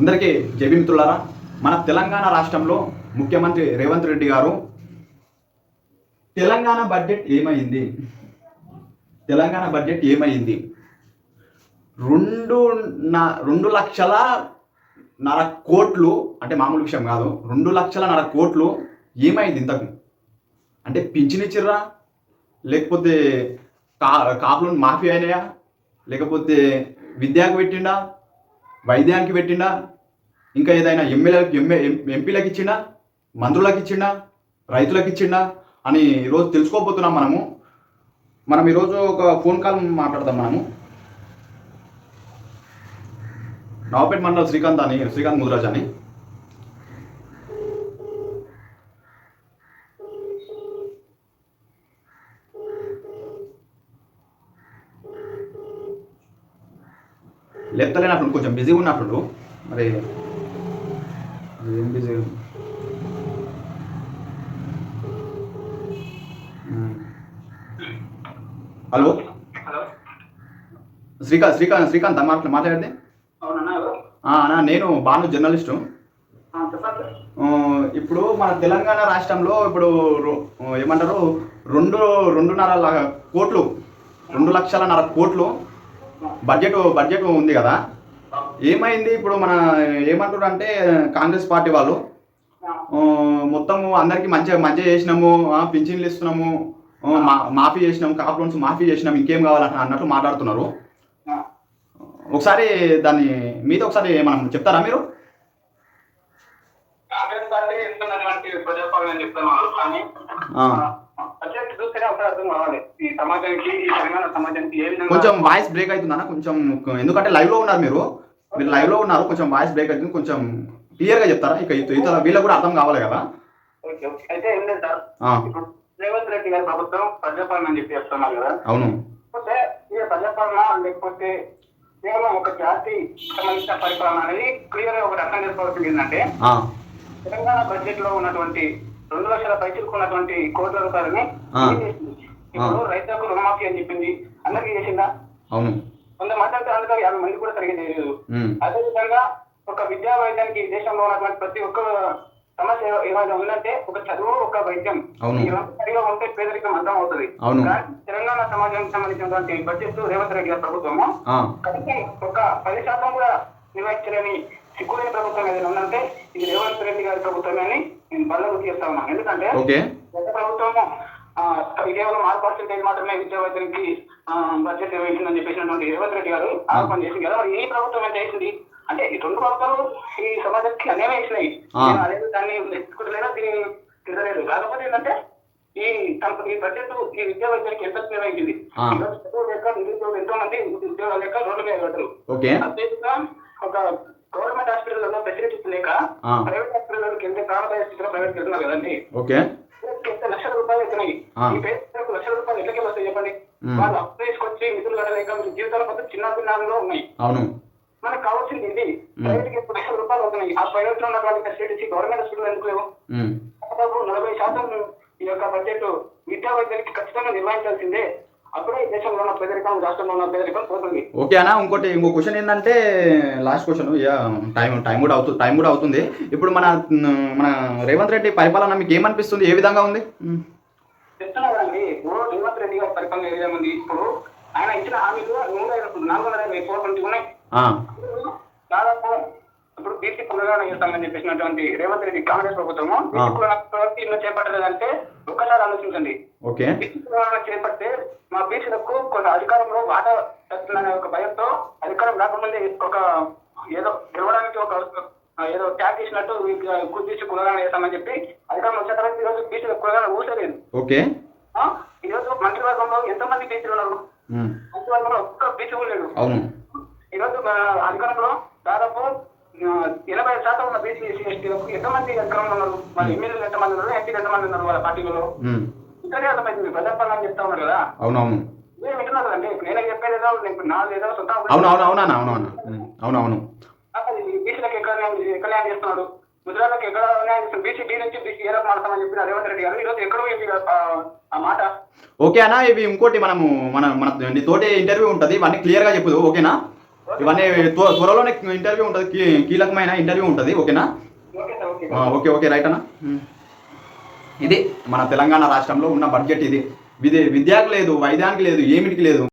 అందరికీ జైబీ మిత్రులారా, మన తెలంగాణ రాష్ట్రంలో ముఖ్యమంత్రి రేవంత్ రెడ్డి గారు తెలంగాణ బడ్జెట్ ఏమైంది, తెలంగాణ బడ్జెట్ ఏమైంది, 2,00,000 కోట్లు అంటే మామూలు విషయం కాదు. 2,00,000 కోట్లు ఏమైంది ఇంతకు? అంటే పింఛనిచ్చిర్రా, లేకపోతే కాపులను మాఫీ అయినాయా, లేకపోతే విద్యకు పెట్టిండా, వైద్యానికి పెట్టిండా, ఇంకా ఏదైనా ఎంపీలకు ఇచ్చిండా, మంత్రులకు ఇచ్చిండా, రైతులకు ఇచ్చిండా అని ఈరోజు తెలుసుకోబోతున్నాం. మనం ఈరోజు ఒక ఫోన్ కాల్ మాట్లాడదాం. నవాపేట మండలం శ్రీకాంత్ ముదిరాజ్ అని. లేపుతలేనప్పుడు కొంచెం బిజీగా ఉన్నప్పుడు, మరి ఏం బిజీ? హలో శ్రీకాంత్ మాట్లాడండి. అన్నా, నేను బాను జర్నలిస్టు. ఇప్పుడు మన తెలంగాణ రాష్ట్రంలో ఇప్పుడు ఏమంటారు 2.5 కోట్లు 2,00,000 కోట్లు బడ్జెట్ ఉంది కదా. ఏమైంది ఇప్పుడు? మన ఏమంటారు అంటే కాంగ్రెస్ పార్టీ వాళ్ళు మొత్తం అందరికీ మంచిగా చేసినాము, పింఛన్లు ఇస్తున్నాము, మాఫీ చేసినాము, కాప్ లోన్స్ మాఫీ చేసినాము, ఇంకేం కావాలంట అన్నట్లు మాట్లాడుతున్నారు. ఒకసారి దాన్ని మీతో ఒకసారి మనం చెప్తారా మీరు? కాంగ్రెస్ పార్టీ ఇస్తున్నటువంటి ప్రజాపాలన చెప్తున్నారు, కానీ బడ్జెట్ చూస్తేనే ఒకసారి అర్థం కావాలి ఈ సమాజానికి, ఈ తెలంగాణ సమాజానికి ఏ విధంగా. కొంచెం వాయిస్ బ్రేక్ అవుతుందన్న కొంచెం, ఎందుకంటే లైవ్ లో ఉన్నారు మీరు లైవ్ లో ఉన్నారు, కొంచెం వాయిస్ బ్రేక్ అవుతుంది. కొంచెం క్లియర్ గా చెప్తారా? ఇక ఇతర వీళ్ళకి కూడా అర్థం కావాలి కదా. అయితే ఏం లేదు సార్, ఇప్పుడు రేవంత్ రెడ్డి గారి ప్రభుత్వం ప్రజాపాలన అని చెప్పి చెప్తున్నారు కదా. అవును. లేకపోతే ఈ ప్రజాపాలన లేకపోతే కేవలం ఒక జాతి సంబంధించిన పరిపాలన అనేది క్లియర్ గా ఒకటి అర్థం చేసుకోవాల్సింది ఏంటంటే, తెలంగాణ బడ్జెట్ లో ఉన్నటువంటి 2,00,000 పైసలకు ఉన్నటువంటి కోట్ల రూపాయలని ఇప్పుడు రైతులకు రుణమాఫీ అని చెప్పింది, అందరికీ చేసిందా? అవును. కొంత మాట్లాడితే అందులో 50 మంది కూడా సరిగ్గా చేయలేదు. అదే విధంగా ఒక విద్యా వైద్యానికి దేశంలో ఉన్నటువంటి ప్రతి ఒక్క సమస్య ఏమైనా ఉందంటే ఒక చదువు, ఒక వైద్యం సరిగా ఉంటే పేదరికం అర్థం అవుతుంది. కానీ తెలంగాణ సమాజానికి సంబంధించినటువంటి బడ్జెట్ రేవంత్ రెడ్డి గారి ప్రభుత్వము కనీసం ఒక 10% కూడా నిర్వహించలేని సిగ్గులేని ప్రభుత్వం ఏదైనా ఉందంటే ఇది రేవంత్ రెడ్డి గారి ప్రభుత్వమే అని నేను బలంగా చేస్తా ఉన్నాను. ఎందుకంటే గత ప్రభుత్వము కేవలం 6% మాత్రమే విద్యా వైద్యానికి బడ్జెట్ నిర్వహించిందని చెప్పేసినటువంటి రేవంత్ రెడ్డి గారు ఆరోపణ చేసింది కదా. మరి ఈ ప్రభుత్వం ఏం చేసింది అంటే ఈ 2 ప్రభుత్వాలు ఈ సమాజానికి అన్యాయం చేసినాయి. అదే దాన్ని తీసుకుంటలేదా, దీన్ని తిరగలేదు. కాకపోతే ఏంటంటే ఈ బడ్జెట్ ఈ విద్యా వైద్యానికి ఎంత నిర్వహించింది. చదువు లేక నిరుద్యోగులు ఎంతో మంది ఉద్యోగాలు లేక రోడ్డు మీద పడ్డారు. అదేవిధంగా ఒక గవర్నమెంట్ హాస్పిటల్లో ఫెసిలిటీస్ లేక ప్రైవేట్ హాస్పిటల్కి ఎంత ప్రాణాపాయ స్థితిలో ప్రైవేట్ వెళ్తున్నారు కదండి. లక్షల రూపాయలు అవుతున్నాయి. ఈ పేదలకు లక్షల రూపాయలు ఎట్లకి వస్తాయి చెప్పండి? వాళ్ళు అప్పు తీసుకొచ్చి నిధులు కట్టలేక జీవితాల మొత్తం చిన్న ఉన్నాయి. మనకు కావాల్సింది ఇది. ప్రైవేట్ కి 1,00,000 రూపాయలు అవుతున్నాయి. ఆ ప్రైవేట్ లో ఉన్నటువంటి ఫెసిలిటీస్ గవర్నమెంట్ హాస్పిటల్ ఎందుకు లేవు? దాదాపు 40% ఈ యొక్క బడ్జెట్ విద్యా వైద్యానికి ఖచ్చితంగా నిర్వహించాల్సిందే. అప్పుడే ఈ దేశంలో ఉన్న పేదరికం, రాష్ట్రంలో ఉన్న పేదరికం పోతుంది. ఓకే అన్న, ఇంకో క్వశ్చన్ ఏంటంటే లాస్ట్ క్వశ్చన్. టైం కూడా అవుతుంది. ఇప్పుడు మన రేవంత్ రెడ్డి పరిపాలన మీకు ఏమనిపిస్తుంది? ఏ విధంగా ఉంది? చెప్తున్నారండి, ఇప్పుడు రేవంత్ రెడ్డి గారి పరిపాలన ఏ విధంగా ఉంది? ఇప్పుడు ఆయన ఇచ్చిన హామీలు 424 ఉన్నాయి. దాదాపు ఇప్పుడు బీసీ పునరుద్ధరణ చేస్తామని చెప్పేసినటువంటి రేవంత్ రెడ్డి కాంగ్రెస్ ప్రభుత్వము బీసీ చేపట్టలేదంటే ఒక్కసారి ఆలోచించండి. బీసీ పునరుద్ధరణ చేపడితే మా బీసీలకు కొంత అధికారంలో వాటా వస్తుందనే ఒక భయంతో అధికారం రాకముందే ఒక ఏదో గెలవడానికి ఒక ఏదో ట్యాగ్ చేసినట్టు బీసీ పునరుద్ధరణ చేస్తామని చెప్పి అధికారం వచ్చిన తర్వాత ఈరోజు బీసీలకు పునరుద్ధరణ ఊసలేదు. ఈరోజు మంత్రివర్గంలో ఎంతమంది బీసీలు ఉన్నారు? మంత్రివర్గంలో ఒక్క బీసీ కూడా లేడు. ఈరోజు అధికారంలో దాదాపు 80% ఉన్న బీసీ ఎస్సీ ఎస్టీలకు ఎంతమంది అధికారంలో ఉన్నారు? మరి ఎమ్మెల్యేలు ఎంతమంది ఉన్నారు? ఎంపీలు ఎంతమంది ఉన్నారు వాళ్ళ పార్టీలలో? ఇక్కడే అర్థమైంది. ప్రజాపాలన చెప్తా ఉన్నారు కదా. నేను వింటున్నారు కదండి. నేనే చెప్పేదేదో నాదేదో సొంత బీసీలకు ఎక్కడ న్యాయం చేస్తున్నాడు, గుజరాత్కి ఎక్కడ న్యాయం చేస్తున్నాడు? బీసీ డి నుంచి బీసీ ఏదో మాడతామని చెప్పిన రేవంత్ రెడ్డి గారు ఈరోజు ఎక్కడో ఆ మాట. ఓకే అన్న, ఇవి ఇంకోటి మన తోటి ఇంటర్వ్యూ ఉంటుంది, ఇవన్నీ క్లియర్ గా చెప్పదు. ఓకేనా? ఇవన్నీ త్వరలోనే ఇంటర్వ్యూ ఉంటుంది, కీలకమైన ఇంటర్వ్యూ ఉంటుంది. ఓకేనా? Okay sir, okay. Okay okay right అన్న. ఇది మన తెలంగాణ రాష్ట్రంలో ఉన్న బడ్జెట్. ఇది విద్యకు లేదు, వైద్యానికి లేదు, ఏమిటికి లేదు.